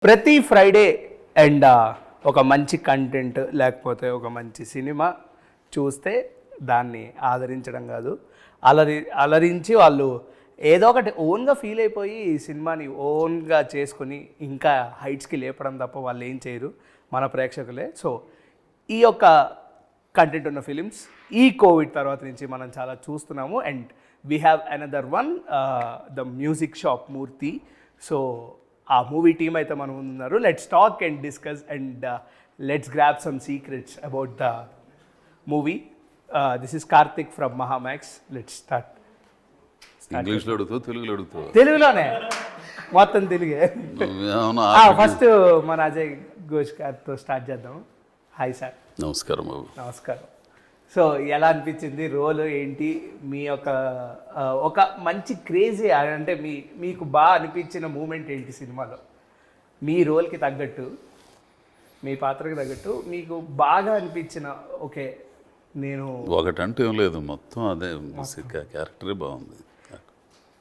ప్రతి Friday and ఒక మంచి కంటెంట్ లేకపోతే ఒక మంచి సినిమా చూస్తే దాన్ని ఆదరించడం కాదు, అలరించి వాళ్ళు ఏదో ఒకటి ఓన్గా ఫీల్ అయిపోయి ఈ సినిమాని ఓన్గా చేసుకుని ఇంకా హైట్స్కి లేపడం తప్ప వాళ్ళు ఏం చేయరు మన ప్రేక్షకులే. సో ఈ యొక్క కంటెంట్ ఉన్న ఫిలిమ్స్ ఈ కోవిడ్ తర్వాత నుంచి మనం చాలా చూస్తున్నాము. And we have another one, the music shop Murthy. So ఆ మూవీ టీమ్ అయితే మనం ఉన్నారు. Let's talk and discuss and let's grab some secrets about the movie. This is Karthik from Mahamax. Let's start. ఇంగ్లీష్లో అడుగుతావు, తెలుగులో అడుగుతావు? తెలుగులోనే, మొత్తం తెలుగే. ఫస్ట్ మన అజయ్ ఘోష్ గారితో స్టార్ట్ చేద్దాం. Hi sir. నమస్కారం బాబు. నమస్కారం. సో ఎలా అనిపించింది రోల్ ఏంటి మీ యొక్క ఒక మంచి క్రేజీ అంటే మీకు బాగా అనిపించిన మూమెంట్ ఏంటి సినిమాలో? మీ రోల్కి తగ్గట్టు, మీ పాత్రకి తగ్గట్టు మీకు బాగా అనిపించిన ఓకే నేను ఒకటంటే ఏం లేదు, మొత్తం అదే క్యారెక్టరే బాగుంది.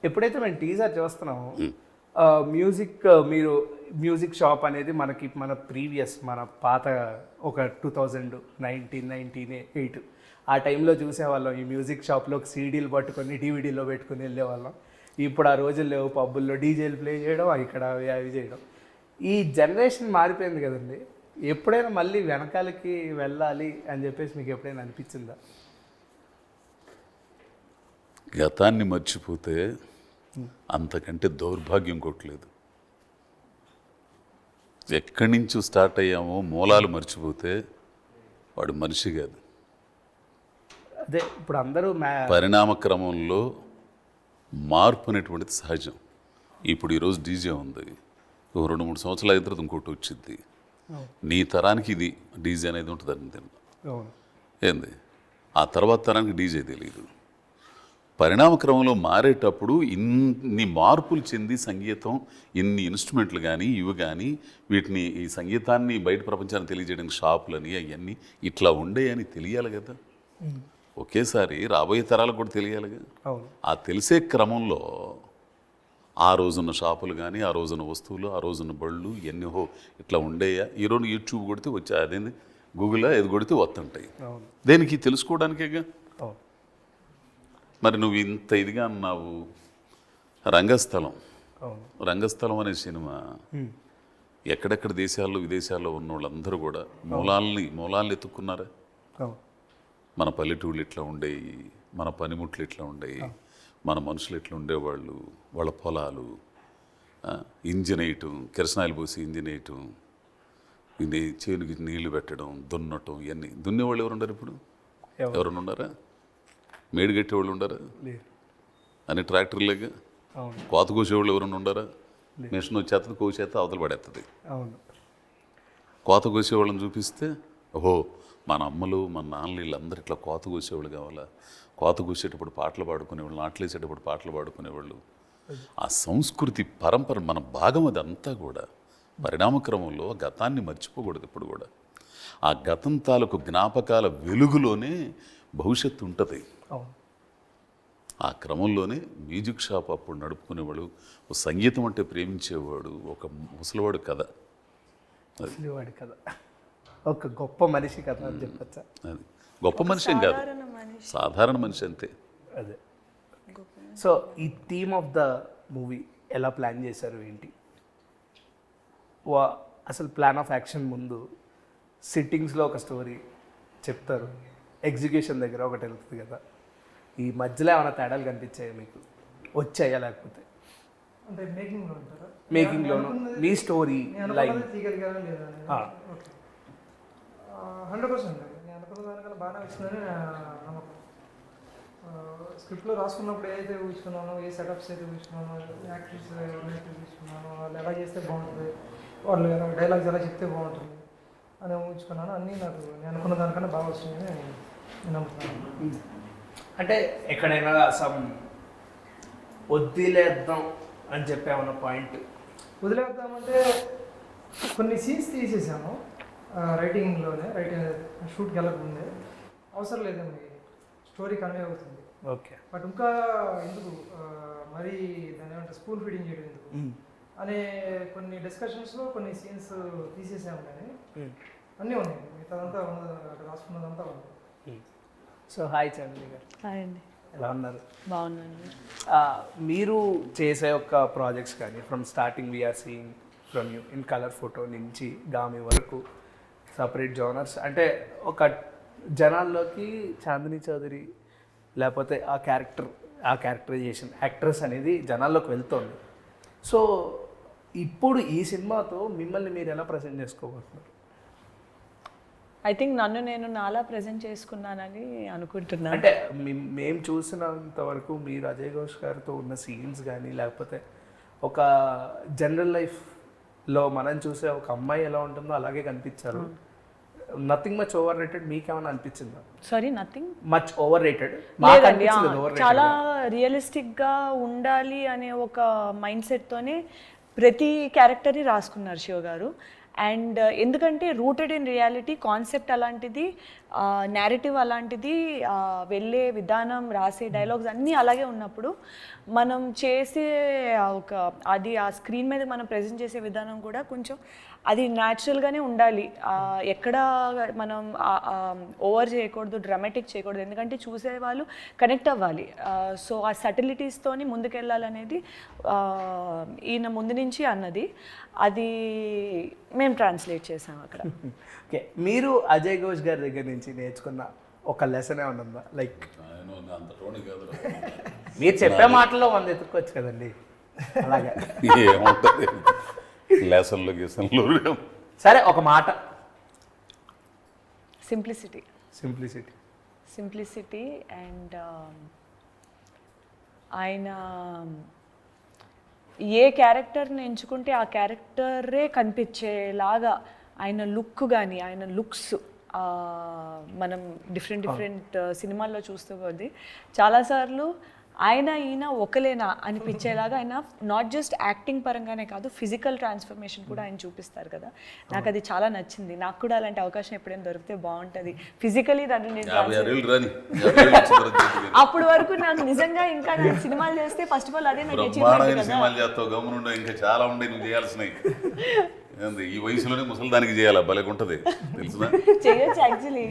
ఎప్పుడైతే మేము టీజర్ చూస్తున్నాము, మీరు మ్యూజిక్ షాప్ అనేది మన ప్రీవియస్ మన పాత ఒక 2019-98 ఆ టైంలో చూసేవాళ్ళం. ఈ మ్యూజిక్ షాప్లో సీడీలు పట్టుకొని డివిడీలో పెట్టుకుని వెళ్ళేవాళ్ళం. ఇప్పుడు ఆ రోజులు లేవు, పబ్బుల్లో డీజేలు ప్లే చేయడం, ఇక్కడ అవి చేయడం. ఈ జనరేషన్ మారిపోయింది కదండి. ఎప్పుడైనా మళ్ళీ వెనకాలకి వెళ్ళాలి అని చెప్పేసి మీకు ఎప్పుడైనా అనిపించిందా? గతాన్ని మర్చిపోతే అంతకంటే దౌర్భాగ్యం కొట్టలేదు. ఎక్కడి నుంచి స్టార్ట్ అయ్యామో మూలాలు మర్చిపోతే వాడు మనిషి కాదు. అదే ఇప్పుడు అందరూ పరిణామ క్రమంలో మార్పు అనేటువంటిది సహజం. ఇప్పుడు ఈరోజు డీజే ఉంది, 2-3 సంవత్సరాల అయిన తర్వాత ఇంకోటి వచ్చింది. నీ తరానికి ఇది డీజే అనేది ఉంటుంది అంతే. ఏంది ఆ తర్వాత తరానికి డీజే తెలియదు. పరిణామ క్రమంలో మారేటప్పుడు ఇన్ని మార్పులు చెంది సంగీతం, ఇన్ని ఇన్స్ట్రుమెంట్లు కానీ ఇవి కానీ వీటిని ఈ సంగీతాన్ని బయట ప్రపంచాన్ని తెలియజేయడానికి షాపులని అవన్నీ ఇట్లా ఉండేయని తెలియాలి కదా. ఒకేసారి రాబోయే తరాలకు కూడా తెలియాలిగా. ఆ తెలిసే క్రమంలో ఆ రోజున్న షాపులు కానీ, ఆ రోజున్న వస్తువులు, ఆ రోజున్న బళ్ళు ఎన్నో ఇట్లా ఉండేయా. ఈరోజు యూట్యూబ్ కొడితే వచ్చా, అదేంది గూగుల్లో ఏది కొడితే వస్తుంటాయి. దేనికి తెలుసుకోవడానికేగా. మరి నువ్వు ఇంత ఇదిగా అన్నావు. రంగస్థలం అనే సినిమా ఎక్కడెక్కడ దేశాల్లో విదేశాల్లో ఉన్న వాళ్ళందరూ కూడా మూలాల్ని ఎత్తుక్కున్నారా. మన పల్లెటూళ్ళు ఇట్లా ఉండేవి, మన పనిముట్లు ఇట్లా ఉండేవి, మన మనుషులు ఇట్లా ఉండేవాళ్ళు, వాళ్ళ పొలాలు, ఇంజిన్ వేయటం, కిరసనాయిలు పోసి ఇంజిన్ వేయటం, ఇది చేనుకి నీళ్లు పెట్టడం, దున్నటం, ఇవన్నీ. దున్నేవాళ్ళు ఎవరు ఉండరు ఇప్పుడు? ఎవరన్నా ఉన్నారా? మేడు కట్టేవాళ్ళు ఉండరా? అని ట్రాక్టర్లేక. కోత కోసేవాళ్ళు ఎవరైనా ఉండరా? మిషన్ వచ్చేస్తుంది, కోసేస్తే అవతల పడేస్తుంది. కోత కోసేవాళ్ళని చూపిస్తే ఓహో మన అమ్మలు మన నాన్నలు వీళ్ళందరూ ఇట్లా కోత కోసేవాళ్ళు కావాలా. కోత కోసేటప్పుడు పాటలు పాడుకునేవాళ్ళు, నాట్లేసేటప్పుడు పాటలు పాడుకునేవాళ్ళు. ఆ సంస్కృతి పరంపర మన భాగం అదంతా కూడా. పరిణామక్రమంలో గతాన్ని మర్చిపోకూడదు ఎప్పుడు కూడా. ఆ గతం తాలూకు జ్ఞాపకాల వెలుగులోనే భవిష్యత్తు ఉంటుంది. ఆ క్రమంలోనే మ్యూజిక్ షాప్ అప్పుడు నడుపుకునేవాడు, ఒక సంగీతం అంటే ప్రేమించేవాడు, ఒక ముసలివాడు కథ. ముసలివాడి కథ, ఒక గొప్ప మనిషి కథ అని చెప్పచ్చా? అది గొప్ప మనిషి ఏం కాదు, సాధారణ మనిషి అంతే. అదే. సో ఈ థీమ్ ఆఫ్ ద మూవీ ఎలా ప్లాన్ చేశారు ఏంటి? అసలు ప్లాన్ ఆఫ్ యాక్షన్ ముందు సిట్టింగ్స్లో ఒక స్టోరీ చెప్తారు, ఎగ్జిక్యూషన్ దగ్గర ఒకటి వెళ్తుంది కదా. ఈ మధ్యలో ఏమైనా తేడాలు కనిపించాయా మీకు? వచ్చాయా లేకపోతే అంటే మేకింగ్లోనూ మీ స్టోరీ లైన్? 100% నేను అనుకున్న దానికన్నా బాగానే వచ్చిందని నమ్మకం. స్క్రిప్ట్లో రాసుకున్నప్పుడు ఏదైతే ఊహించుకున్నానో, ఏ సెటప్స్ అయితే ఊహించుకున్నానో, యాక్టర్స్ ఎవరైతే ఊహించుకున్నానో, వాళ్ళు ఎలా చేస్తే బాగుంటుంది, వాళ్ళు డైలాగ్స్ ఎలా చెప్తే బాగుంటుంది అని ఊహించుకున్నాను. అన్నీ నాకు నేను అనుకున్న దానికన్నా బాగా వస్తుందని నేను నమ్ముతున్నాను. అంటే ఎక్కడైనా సమ్ వదిలేద్దాం అని చెప్పేమన్న పాయింట్? వదిలేద్దామంటే కొన్ని సీన్స్ తీసేసాము రైటింగ్లోనే. షూట్కి వెళ్ళకముందే అవసరం లేదండి, స్టోరీ కన్వే అవుతుంది. ఓకే. బట్ ఇంకా ఎందుకు మరీ దాని ఏమంటే స్కూల్ ఫీడింగ్ చేయడం ఎందుకు, అనే కొన్ని డిస్కషన్స్లో కొన్ని సీన్స్ తీసేసాము కానీ అన్నీ ఉన్నాయి, మిగతాదంతా ఉన్నది అక్కడ రాసుకున్నదంతా ఉంది. సో హాయ్ చంద్రి గారు, హాయ్ అండి, ఎలా ఉన్నారు? బాగున్నాను. మీరు చేసే ఒక ప్రాజెక్ట్స్ కానీ from starting we are seeing from you in colour photo నుంచి గామి వరకు సపరేట్ జోనర్స్, అంటే ఒక జనాల్లోకి చాందిని చౌదరి లేకపోతే ఆ క్యారెక్టరైజేషన్ యాక్ట్రెస్ అనేది జనాల్లోకి వెళ్తుంది. సో ఇప్పుడు ఈ సినిమాతో మిమ్మల్ని మీరు ఎలా ప్రజెంట్ చేసుకోబోతున్నారు? ఐ థింక్ నన్ను నేను నాలా ప్రజెంట్ చేసుకున్నానని అనుకుంటున్నాను. అంటే మేము చూసినంత వరకు మీరు అజయ్ ఘోష్ గారితో ఉన్న సీన్స్ కానీ లేకపోతే ఒక జనరల్ లైఫ్లో మనం చూసే ఒక అమ్మాయి ఎలా ఉంటుందో అలాగే కనిపించారు. నథింగ్ మచ్ ఓవర్ రేటెడ్ మీకేమైనా అనిపించిందా? Sorry, nothing much over rated లేదండి. చాలా రియలిస్టిక్గా ఉండాలి అనే ఒక మైండ్ సెట్తోనే ప్రతి క్యారెక్టర్ని రాసుకున్నారు శివ గారు. అండ్ ఎందుకంటే రూటెడ్ ఇన్ రియాలిటీ, కాన్సెప్ట్ అలాంటిది, నేరేటివ్ అలాంటిది, వెళ్ళే విధానం, రాసే డైలాగ్స్ అన్నీ అలాగే ఉన్నప్పుడు మనం చేసే ఒక అది ఆ స్క్రీన్ మీద మనం ప్రజెంట్ చేసే విధానం కూడా కొంచెం అది న్యాచురల్గానే ఉండాలి. ఎక్కడ మనం ఓవర్ చేయకూడదు, డ్రామాటిక్ చేయకూడదు, ఎందుకంటే చూసే వాళ్ళు కనెక్ట్ అవ్వాలి. సో ఆ సటిలిటీస్తోని ముందుకెళ్ళాలనేది ఈయన ముందు నుంచి అన్నది, అది మేము ట్రాన్స్లేట్ చేసాం అక్కడ. ఓకే, మీరు అజయ్ ఘోష్ గారి దగ్గర నుంచి నేర్చుకున్న ఒక లెసన్ ఏమైనా ఉందా? లైక్ మీరు చెప్పే మాటల్లో 100 ఎత్తుక్కోవచ్చు కదండి, అలాగే ఏముంటుంది లెసన్లు గీసన్లు. సరే ఒక మాట. సింప్లిసిటీ అండ్ ఆయన ఏ క్యారెక్టర్ని ఎంచుకుంటే ఆ క్యారెక్టరే కనిపించేలాగా ఆయన లుక్ కానీ ఆయన లుక్స్ మనం డిఫరెంట్ సినిమాల్లో చూస్తూ పోద్ది చాలాసార్లు ఈయన ఒకలేనా అనిపించేలాగా ఆయన నాట్ జస్ట్ యాక్టింగ్ పరంగానే కాదు, ఫిజికల్ ట్రాన్స్ఫర్మేషన్ కూడా ఆయన చూపిస్తారు కదా. నాకు అది చాలా నచ్చింది. నాకు కూడా అలాంటి అవకాశం ఎప్పుడైనా దొరికితే బాగుంటుంది. ఫిజికలీ దాన్ని నేను అప్పటి వరకు నాకు నిజంగా ఇంకా నేను సినిమాలు చేస్తే ఫస్ట్ ఆఫ్ ఆల్ అదే నాకు ఇంకా చాలా ఉండే నువ్వు చేయాల్సినవి. ఈ వయసులోనే ముసలి దానికి చేయాలి, భలేగా ఉంటుంది తెలుసునా? చేయొచ్చు యాక్చువల్లీ.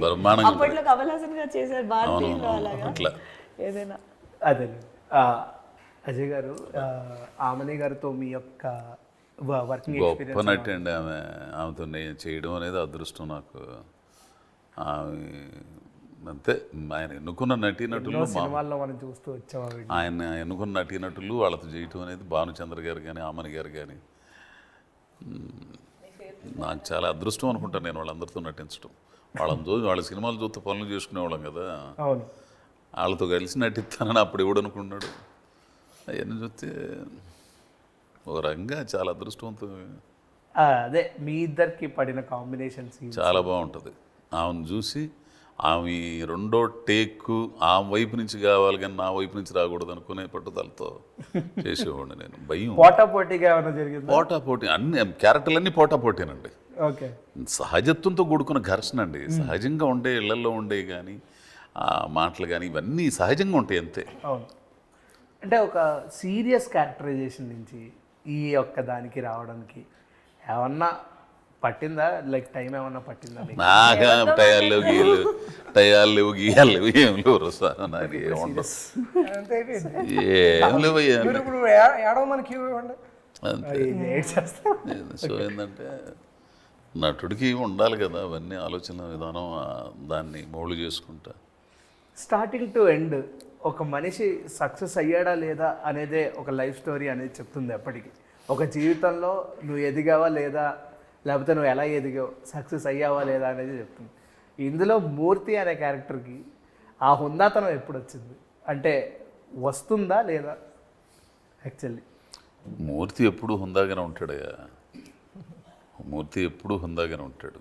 అప్పట్లో కమల్ హాసన్ గారు చేశారు భారతీయులు, అలాగా ఏదైనా. అదే అజయ్ గారు, ఆమెని గారితో మీ యొక్క వర్కింగ్ గొప్ప నటి అండి ఆమెతో నేను చేయడం అనేది అదృష్టం నాకు. అంతే, ఆయన ఎన్నుకున్న నటీనటులు సినిమాల్లో మనం చూస్తూ వచ్చాం. ఆయన ఎన్నుకున్న నటీనటులు వాళ్ళతో చేయటం అనేది భానుచంద్ర గారు కానీ ఆమని గారు కానీ నాకు చాలా అదృష్టం అనుకుంటాను నేను వాళ్ళందరితో నటించడం. వాళ్ళ సినిమాలు చూస్తే పనులు చేసుకునేవాళ్ళం కదా, అవును. వాళ్ళతో కలిసి నటిస్తానని అప్పుడు ఎవడు అనుకున్నాడు. అవన్నీ చూస్తే ఒక రంగా చాలా అదృష్టవంతం. అదే మీ ఇద్దరికి పడిన కాంబినేషన్ చాలా బాగుంటుంది. ఆమెను చూసి ఆమె రెండో టేక్ ఆమె వైపు నుంచి కావాలి కానీ నా వైపు నుంచి రాకూడదు అనుకునే పట్టుదలతో చేసేవాడిని నేను. భయం పోటాపోటీగా ఏమైనా జరిగింది? పోటాపోటీ అన్ని క్యారెక్టర్లన్నీ పోటాపోటీనండి. ఓకే, సహజత్వంతో కూడుకున్న ఘర్షణ అండి. సహజంగా ఉండే ఇళ్లలో ఉండే కానీ మాటలు కానీ ఇవన్నీ సహజంగా ఉంటాయి అంతే. అవును, అంటే ఒక సీరియస్ క్యారెక్టరైజేషన్ నుంచి ఈ యొక్క దానికి రావడానికి ఏమన్నా పట్టిందా? లైక్ టైం ఏమన్నా పట్టిందా? నాగా టయాలు గీయాలు లేవు ఏం లేవు నాకు ఏముండవు. సో ఏంటంటే నటుడికి ఉండాలి కదా అవన్నీ ఆలోచన విధానం, దాన్ని మౌళ్ళు చేసుకుంటా. స్టార్టింగ్ టు ఎండ్ ఒక మనిషి సక్సెస్ అయ్యాడా లేదా అనేదే ఒక లైఫ్ స్టోరీ అనేది చెప్తుంది. ఎప్పటికీ ఒక జీవితంలో నువ్వు ఎదిగావా లేదా, లేకపోతే నువ్వు ఎలా ఎదిగావు, సక్సెస్ అయ్యావా లేదా అనేది చెప్తుంది. ఇందులో మూర్తి అనే క్యారెక్టర్కి ఆ హుందాతనం ఎప్పుడు వచ్చింది, అంటే వస్తుందా లేదా? యాక్చువల్లీ మూర్తి ఎప్పుడు హుందాగానే ఉంటాడయ్యా. మూర్తి ఎప్పుడు హుందాగానే ఉంటాడు.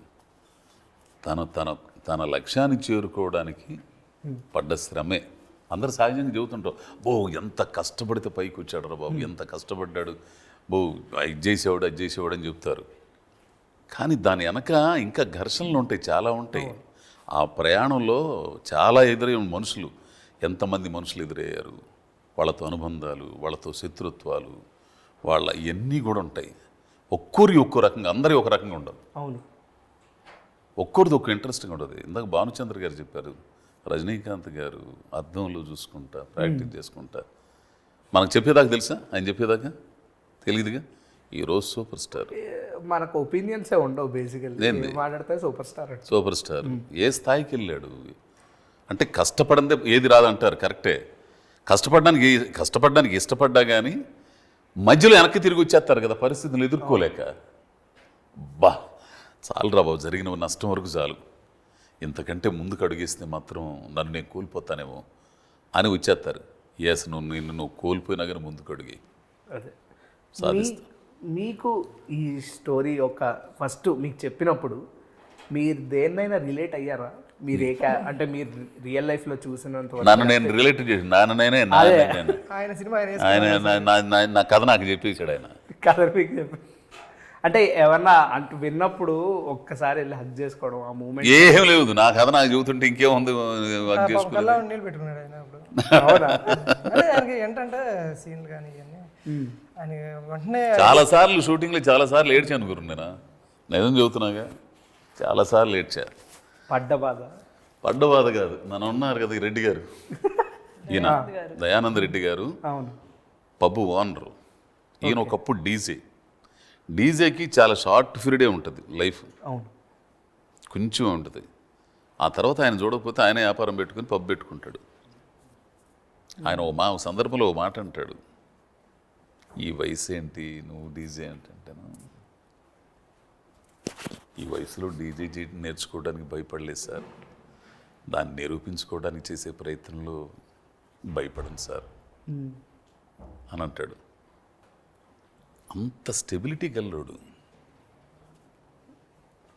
తన లక్ష్యాన్ని చేరుకోవడానికి పడ్డ శ్రమే. అందరు సహజంగా చెబుతుంటారు, బో ఎంత కష్టపడితే పైకి వచ్చాడు రా బాబు, ఎంత కష్టపడ్డాడు, బో ఇది చేసేవాడు అని చెప్తారు. కానీ దాని వెనక ఇంకా ఘర్షణలు ఉంటాయి, చాలా ఉంటాయి. ఆ ప్రయాణంలో చాలా ఎదురయ్యే ఎంతమంది మనుషులు ఎదురయ్యారు, వాళ్ళతో అనుబంధాలు, వాళ్ళతో శత్రుత్వాలు, వాళ్ళ ఇవన్నీ కూడా ఉంటాయి. ఒక్కోరి ఒక్కో రకంగా, అందరి ఒక రకంగా ఉండదు. అవును. ఒక్కోరిది ఒక్క ఇంట్రెస్టింగ్ ఉండదు. ఇందాక భానుచంద్ర గారు చెప్పారు, రజనీకాంత్ గారు అద్దంలో చూసుకుంటా ప్రాక్టీస్ చేసుకుంటా. మనకు చెప్పేదాకా తెలుసా? ఆయన చెప్పేదాకా తెలియదుగా. ఈరోజు సూపర్ స్టార్. మనకు ఒపీనియన్సే ఉండవు బేసికల్లీ. మాట్లాడితే సూపర్ స్టార్. సూపర్ స్టార్ ఏ స్థాయికి వెళ్ళాడు అంటే కష్టపడందే ఏది రాదంటారు, కరెక్టే. కష్టపడడానికి ఇష్టపడ్డా కానీ మధ్యలో వెనక్కి తిరిగి వచ్చేస్తారు కదా పరిస్థితులు ఎదుర్కోలేక. బా చాలు రా బాబు, జరిగిన నష్టం వరకు చాలు, ఇంతకంటే ముందుకు అడుగేస్తే మాత్రం నన్ను నేను కోల్పోతానేమో అని వచ్చేస్తారు. ఎస్, నువ్వు కోల్పోయినా కానీ ముందుకు అడిగి అదే సాధిస్తా. మీకు ఈ స్టోరీ ఒక ఫస్ట్ మీకు చెప్పినప్పుడు మీరు దేన్నైనా రిలేట్ అయ్యారా? మీరు అంటే మీరు రియల్ లైఫ్లో చూసినంత వరకు నన్ను నేను రిలేట్ చేసి ఆయన సినిమా నా కథ నాకు చెప్పేసాడు ఆయన. కథ మీకు చెప్పి అంటే ఏమన్నా అంటూ విన్నప్పుడు ఒక్కసారి వెళ్ళి హక్ చేసుకోవడం ఆ మూమెంట్ ఏం లేదు. నా కథ నాకు చెబుతుంటే ఇంకేముంది, హక్ చేసుకో. నీళ్ళు పెట్టుకున్నాడు ఆయన అప్పుడు. అంటే ఆయనకి ఏంటంటే సీన్లు కానీ ఇవన్నీ ఆయన వెంటనే చాలా సార్లు షూటింగ్లో చాలా సార్లు ఏడ్చాను గురు. నేను నిజం చెబుతున్నాగా, చాలా సార్లు ఏడ్చా. పడ్డ బాధ కాదు, నన్ను ఉన్నారు కదా ఈ రెడ్డి గారు, ఈయన దయానంద రెడ్డి గారు అవును పబ్బు ఓనరు. ఈయన ఒకప్పుడు డీజేకి చాలా షార్ట్ పీరియడే ఉంటుంది లైఫ్, అవును కొంచెం ఉంటుంది. ఆ తర్వాత ఆయన చూడకపోతే ఆయనే వ్యాపారం పెట్టుకుని పబ్బు పెట్టుకుంటాడు. ఆయన ఒక సందర్భంలో ఓ మాట అంటాడు, ఈ వయసు ఏంటి నువ్వు డీజే అంటాను. ఈ వయసులో డీజే నేర్చుకోవడానికి భయపడలేదు సార్, దాన్ని నిరూపించుకోవడానికి చేసే ప్రయత్నంలో భయపడను సార్ అని అంటాడు. అంత స్టెబిలిటీ గల్లోడు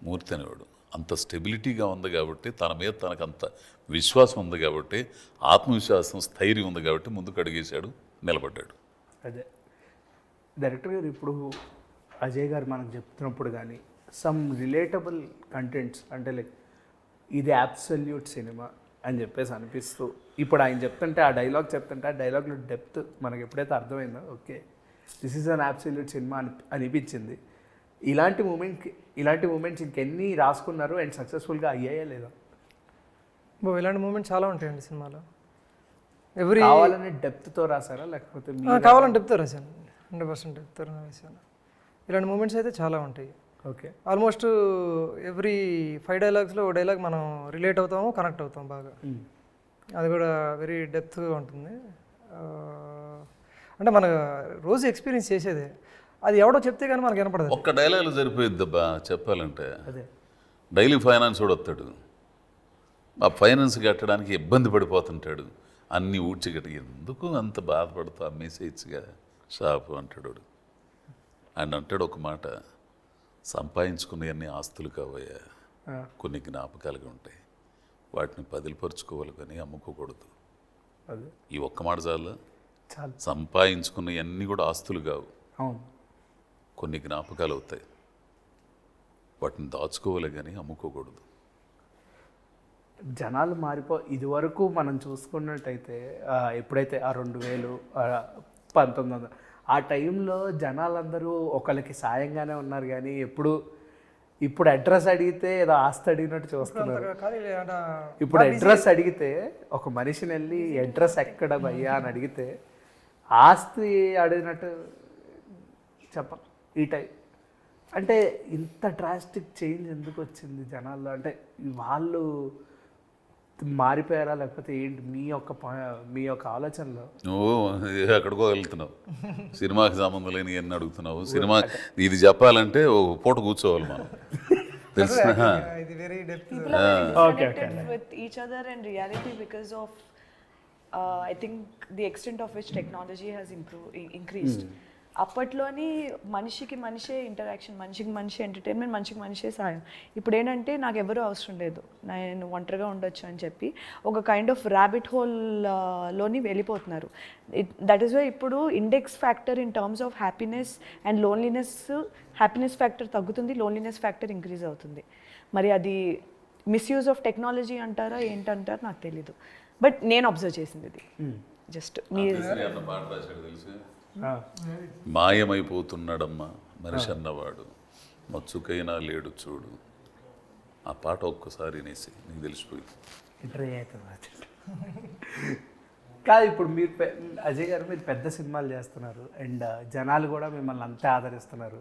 మూర్తి అనేవాడు. అంత స్టెబిలిటీగా ఉంది కాబట్టి, తన మీద తనకు అంత విశ్వాసం ఉంది కాబట్టి, ఆత్మవిశ్వాసం స్థైర్యం ఉంది కాబట్టి ముందుకు అడిగేశాడు, నిలబడ్డాడు. అదే డైరెక్టర్ గారు ఇప్పుడు అజయ్ గారు మనకు చెప్తున్నప్పుడు కానీ సమ్ రిలేటబుల్ కంటెంట్స్ అంటే లైక్ ఇది అబ్సల్యూట్ సినిమా అని చెప్పేసి అనిపిస్తూ ఇప్పుడు ఆయన చెప్తుంటే ఆ డైలాగ్ చెప్తుంటే ఆ డైలాగ్లో డెప్త్ మనకి ఎప్పుడైతే అర్థమైందో okay this is an absolute cinema అనిపించింది. ఇలాంటి మూమెంట్స్ ఇంకెన్ని రాసుకున్నారు అండ్ సక్సెస్ఫుల్గా అయ్యాయా లేదా? ఇలాంటి మూమెంట్స్ చాలా ఉంటాయండి సినిమాలో. కావాలని డెప్త్తో రాసారా లేకపోతే కావాలని డెప్త్తో రాశాను, 100% డెప్త్తో రాశాను. ఇలాంటి మూమెంట్స్ అయితే చాలా ఉంటాయి. ఓకే, ఆల్మోస్ట్ ఎవ్రీ 5 డైలాగ్స్లో ఒక డైలాగ్ మనం రిలేట్ అవుతాము, కనెక్ట్ అవుతాం బాగా. అది కూడా వెరీ డెప్త్గా ఉంటుంది. అంటే మన రోజు ఎక్స్పీరియన్స్ చేసేదే, అది ఎవడో చెప్తే కానీ మనకు వినపడదు. ఒక్క డైలాగ్లో సరిపోయిద్ది అబ్బా చెప్పాలంటే. అదే డైలీ ఫైనాన్స్ కూడా వస్తాడు, ఆ ఫైనాన్స్ కట్టడానికి ఇబ్బంది పడిపోతుంటాడు, అన్నీ ఊడ్చిగట్టి ఎందుకు అంత బాధపడుతూ అమ్మేసేయచ్చుగా షాపు అంటాడు. ఆయన అంటాడు ఒక మాట, సంపాదించుకునేవన్నీ ఆస్తులు కావయ్యా, కొన్ని జ్ఞాపకాలుగా ఉంటాయి, వాటిని పదిలిపరుచుకోవాలి కానీ అమ్ముకోకూడదు. అదే ఈ ఒక్క మాట చాలు. చాలు. సంపాదించుకున్నవన్నీ కూడా ఆస్తులు కావు, అవును, కొన్ని జ్ఞాపకాలు అవుతాయి, వాటిని దాచుకోవాలి కానీ అమ్ముకోకూడదు. జనాలు ఇదివరకు మనం చూసుకున్నట్టయితే ఎప్పుడైతే ఆ 2000 1900 ఆ టైంలో జనాలందరూ ఒకరికి సాయంగానే ఉన్నారు కానీ ఇప్పుడు అడ్రస్ అడిగితే ఏదో ఆస్తి అడిగినట్టు చూస్తున్నారు. ఇప్పుడు అడ్రస్ అడిగితే ఒక మనిషిని వెళ్ళి అడ్రస్ ఎక్కడ భయ్యా అని అడిగితే ఆస్తి అడిగినట్టు ఈ టైం అంటే ఇంత డ్రాస్టిక్ చేంజ్ ఎందుకు వచ్చింది జనాల్లో? అంటే వాళ్ళు మారిపోయారా లేకపోతే ఏంటి మీ యొక్క ఆలోచనలో? నువ్వు ఎక్కడికో వెళ్తున్నావు, సినిమాకి సంబంధం లేని ఎన్ని అడుగుతున్నావు. సినిమా ఇది చెప్పాలంటే ఓ పూట కూర్చోవాలి మనం, తెలిసిన. People are very disconnected with each other and reality because of I think the extent of which technology has increased. అప్పట్లోని మనిషికి మనిషే ఇంటరాక్షన్, మనిషికి మనిషి ఎంటర్టైన్మెంట్, మనిషికి మనిషే సాయం. ఇప్పుడు ఏంటంటే నాకు ఎవరూ అవసరం లేదు, నేను ఒంటరిగా ఉండొచ్చు అని చెప్పి ఒక కైండ్ ఆఫ్ ర్యాబిట్ హోల్లోని వెళ్ళిపోతున్నారు. దట్ ఈస్ వై ఇప్పుడు index factor in terms of happiness and loneliness, happiness factor తగ్గుతుంది, లోన్లీనెస్ ఫ్యాక్టర్ ఇంక్రీజ్ అవుతుంది. మరి అది మిస్యూజ్ ఆఫ్ టెక్నాలజీ అంటారా ఏంటంటారా నాకు తెలీదు, బట్ నేను అబ్జర్వ్ చేసింది ఇది. జస్ట్ మీరు మాయమైపోతున్నాడమ్మా మనిషి అన్నవాడు, మచ్చుకైనా లేడు చూడు. ఆ పాట ఒక్కసారి వినేసి నీకు తెలిసిపోయింది. ఇంటర్వ్యూ అవుతుంది. కాదు, ఇప్పుడు మీరు అజయ్ గారు మీరు పెద్ద సినిమాలు చేస్తున్నారు అండ్ జనాలు కూడా మిమ్మల్ని అంతే ఆదరిస్తున్నారు.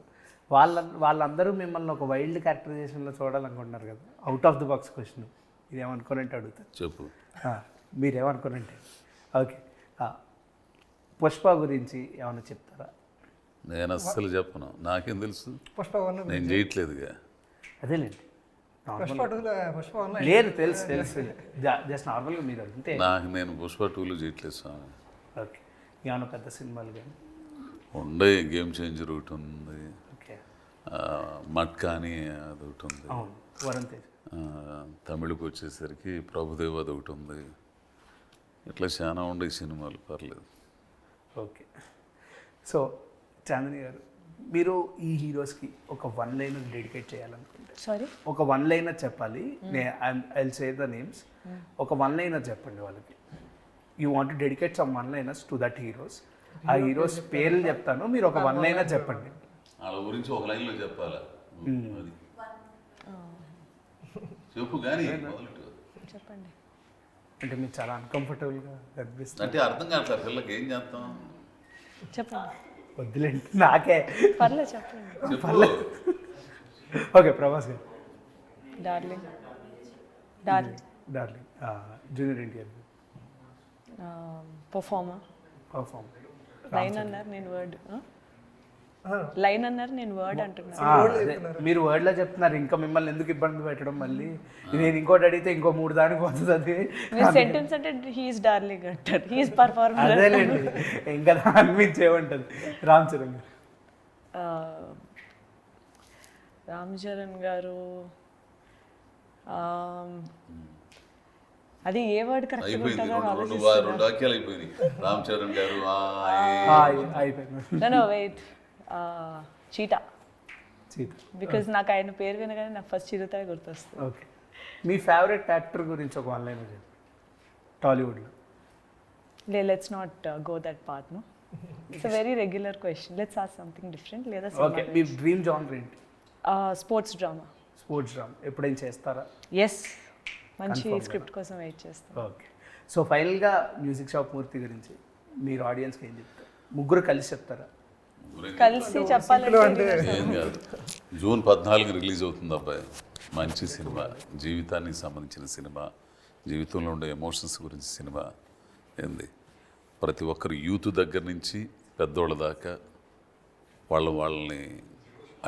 వాళ్ళందరూ మిమ్మల్ని ఒక వైల్డ్ క్యారెక్టరైజేషన్లో చూడాలనుకుంటున్నారు కదా. Out of the box question ఇదేమనుకోనంటే అడుగుతారు. చెప్పు. మీరేమనుకోనంటే ఓకే, పుష్ప గురించి ఏమైనా చెప్తారా? నేను అస్సలు చెప్పను, నాకేం తెలుసు, పుష్ప 1 నేను చేయట్లేదుగా. అదేలేండి, పుష్ప 2 పుష్ప 1 లేదు తెలుసు జస్ట్ నార్మల్గా మీరు అంతే. నేను పుష్ప 2లో చేయట్లేదు స్వామి. ఓకే, ఏమైనా పెద్ద సినిమాలు కానీ ఉండే, గేమ్ చేంజర్ ఒకటి ఉంది, ఓకే, మట్కా అని అది ఒకటి ఉంది, అవును, వరుణ్ తేజ్. తమిళకు వచ్చేసరికి ప్రభుదేవ్ అది ఒకటి ఉంది. ఇట్లా చాలా ఉండే సినిమాలు, పర్లేదు. ఓకే, సో చాందిని గారు మీరు ఈ హీరోస్కి ఒక 1 లైనర్ డెడికేట్ చేయాలనుకుంటే, సారీ, ఒక 1 లైనర్ చెప్పాలి. I say the names. ఒక 1 లైనర్ చెప్పండి వాళ్ళకి. You want dedicate some 1 liners to that heroes. ఆ హీరోస్ పేర్లు చెప్తాను, మీరు ఒక 1 లైనర్ చెప్పండి. వాళ్ళ గురించి ఒక లైన్లో చెప్పాలా? అది చెప్పు కానీ చెప్పండి. అంటే మీరు చాలా అన్కంఫర్టబుల్గా కనిపిస్తుంది. అంటే అర్థం కావట్లేదు పిల్లకి, ఏం చేస్తాం? చెప్పండి, వద్దులేండి, నాకే పర్లేదు చెప్పండి. చెప్పు. ఓకే, ప్రభాస్ గారు. Darling, darling. Junior NTR performer. Perform. Line అన్నారు, నేను వర్డ్. లైన్ అన్నారు, నేను వర్డ్ అంటున్నాను. మీరు వర్డ్లో చెప్తున్నారు, ఇంకా మిమ్మల్ని ఎందుకు ఇబ్బంది పెట్టడం మళ్ళీ. నేను ఇంకోటి అడిగితే ఇంకో 3 దానికి వస్తుంది. అది మీరు సెంటెన్స్ అంటే హీఈస్ డార్లింగ్ అంటారు, హీఈస్ పర్ఫార్మర్. అదేలేండి, ఇంకా అనిపించేమంటుంది. రామ్ చరణ్ గారు. రామ్ చరణ్ గారు, అది ఏ వర్డ్ కరెక్ట్ అయిపోయింది, ఉంటుందో 2 వాక్యాలు అయిపోయినాయి. రామ్ చరణ్ గారు అయిపోయింది. వెయిట్, చీటా. సీత. బికాజ్ నాకు ఆయన పేరు వినగానే నాకు ఫస్ట్ చిరుతా గుర్తొస్తుంది. ఓకే, మీ ఫేవరెట్ యాక్టర్ గురించి ఒక 1 లైనర్ చెప్పండి టాలీవుడ్లో. Let's not go that part, no. It's a very regular question. Let's ask something different. లేదా ఓకే, మీ డ్రీమ్ జానర్ ఏంటి? Sports drama. స్పోర్ట్స్ డ్రామా ఎప్పుడైనా చేస్తారా? ఎస్, మంచి స్క్రిప్ట్ కోసం వెయిట్ చేస్తాం. ఓకే, సో ఫైనల్గా మ్యూజిక్ షాప్ మూర్తి గురించి మీరు ఆడియన్స్కి ఏం చెప్తారు? ముగ్గురు కలిసి చెప్తారా? కలిసి చెప్పాలంటే ఏం కాదు, జూన్ 14 రిలీజ్ అవుతుంది అబ్బాయి. మంచి సినిమా, జీవితానికి సంబంధించిన సినిమా, జీవితంలో ఉండే ఎమోషన్స్ గురించి సినిమా. ఏంది, ప్రతి ఒక్కరు యూత్ దగ్గర నుంచి పెద్దోళ్ళ దాకా వాళ్ళని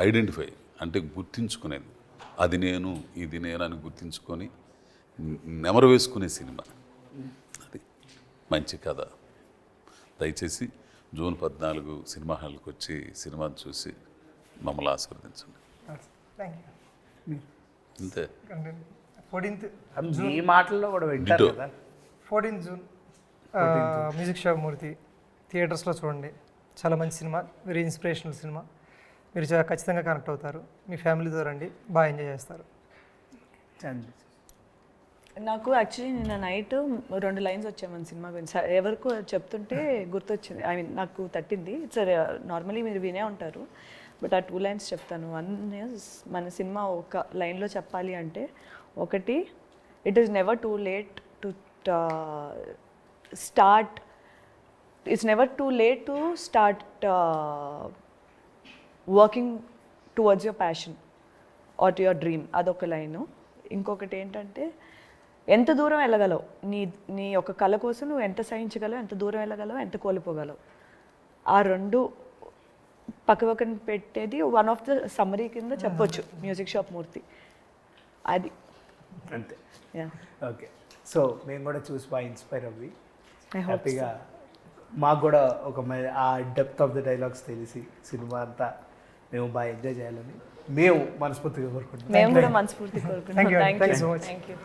ఐడెంటిఫై అంటే గుర్తించుకునేది, అది నేను ఇది నేను అని గుర్తించుకొని నెమరు వేసుకునే సినిమా. అది మంచి కథ. దయచేసి జూన్ 14 సినిమా హాల్కి వచ్చి సినిమాని చూసి మమ్మల్ని ఆశీర్వదించండి. అంతే. 14th ఈ మాటల్లో కూడా వింటారు కదా. 14th జూన్ మ్యూజిక్ షాప్ మూర్తి థియేటర్స్లో చూడండి. చాలా మంచి సినిమా, వెరీ ఇన్స్పిరేషనల్ సినిమా. మీరు ఖచ్చితంగా కనెక్ట్ అవుతారు. మీ ఫ్యామిలీతో రండి, బాగా ఎంజాయ్ చేస్తారు. నాకు యాక్చువల్లీ నిన్న నైట్ 2 లైన్స్ వచ్చాయి మన సినిమా గురించి. ఎవరికో చెప్తుంటే గుర్తొచ్చింది, ఐ మీన్ నాకు తట్టింది. ఇట్స్ నార్మలీ మీరు వినే ఉంటారు, బట్ ఆ 2 లైన్స్ చెప్తాను. 1 is మన సినిమా ఒక లైన్లో చెప్పాలి అంటే, ఒకటి, it is never too late to start, it's never too late to start working towards your passion or to your dream. అదొక లైను. ఇంకొకటి ఏంటంటే, ఎంత దూరం వెళ్ళగలవు, నీ యొక్క కళ కోసం నువ్వు ఎంత సహించగలవు, ఎంత దూరం వెళ్ళగలవు, ఎంత కోల్పోగలవు. ఆ 2 పక్కన పెట్టేది 1 ఆఫ్ ద సమ్మరీ కింద చెప్పొచ్చు మ్యూజిక్ షాప్ మూర్తి. అది అంతే. ఓకే, సో మేము కూడా చూసి బాగా ఇన్స్పైర్ అవ్వి హ్యాపీగా, మాకు కూడా ఒక ఆ డెప్త్ ఆఫ్ ద డైలాగ్స్ తెలిసి సినిమా అంతా మేము బాగా ఎంజాయ్ చేయాలని మేము మనస్ఫూర్తిగా కోరుకుంటున్నాం. మేము కూడా మనస్ఫూర్తి కోరుకుంటున్నాం. Thank you.